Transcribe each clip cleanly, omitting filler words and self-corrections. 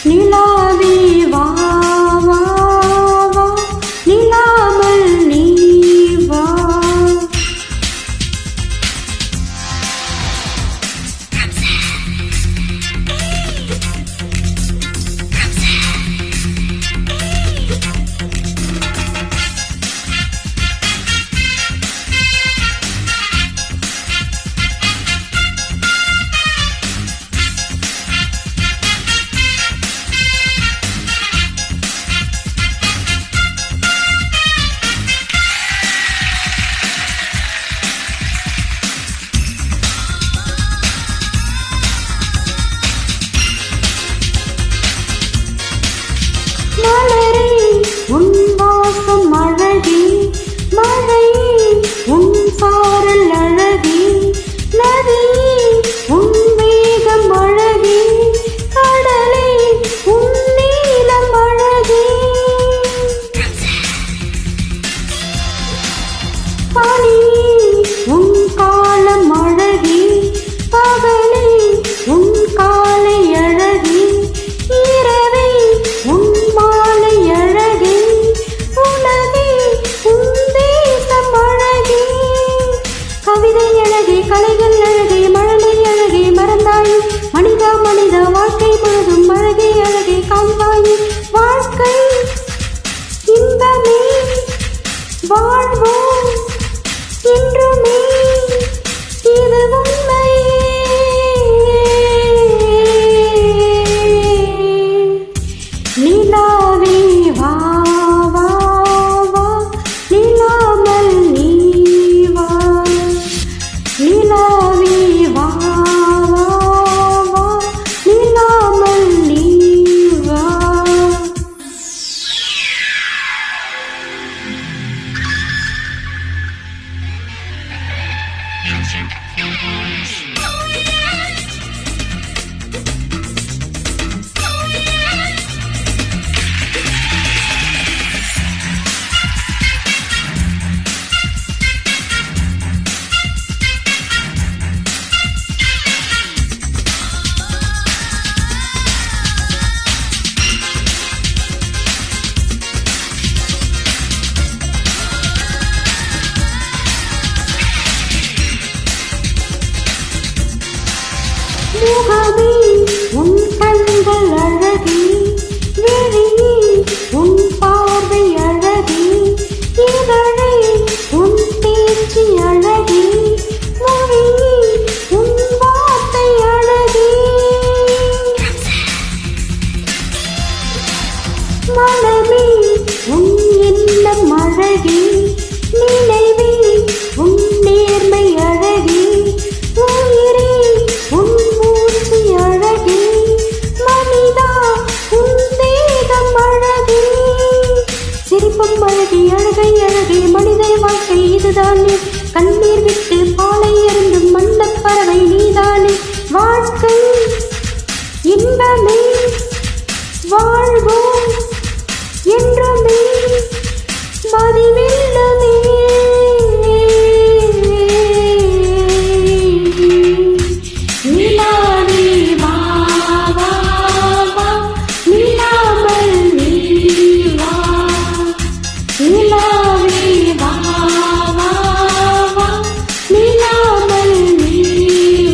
நிலாவே வா வா வா நிலாமல் நீ வா. மலரே உன் வாசம் அழகே, மழையே உன் சாரல் அழகே, நதியே உன் வேகம் அழகே, கடலே உன் நீலம் அழகே, பனியே உன் காலம் அழகே, பகலே உன் காலை அழகே, இரவே உன் மாலை அழகே, உலகே உன் தேசம் அழகே. கவிதை அழகே, கலைகள் அழகே, மழலை அழகே, மறந்தாயே மனிதா மனிதா வாழ்க்கை முழுதும் அழகே அழகே காண்பாயே. வாழ்க்கை இன்பமே வாழ்வோம் என்றுமே இது உண்மையே. நிலாவே வா வா வா நிலாமல் நீ வா. நிலாவே வா வா வா நிலாமல் நீ வா. முகமே உன் கண்கள் அழகே, விழியே உன் பார்வை அழகே, இதழே உன் பேச்சு அழகே, மொழியே உன் வார்த்தை அழகே, மனமே உன் எண்ணம் அழகே, நினைவே உன் நேர்மை அழகே, உயிரே உன் மூச்சு அழகே, மனிதா உன் தேகம் அழகே. சிரிப்பும் அழகே, அழகை அழகே, மனித வாழ்க்கை இதுதானே, கண்ணீர் விட்டு பாலை அருந்தும் மன்னப் பறவை நீதானே. வாழ்க்கை இன்பமே வாழ்வோம் என்றுமே மதிவெல்லுமே. நிலாவே வா வா வா நிலாமல் நீ வா. நிலாவே வா வா வா நிலாமல் நீ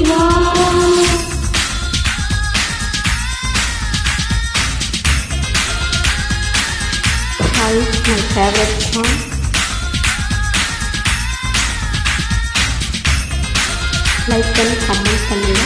வா. Hi, my favorite song. Like and comment பண்ணுங்க.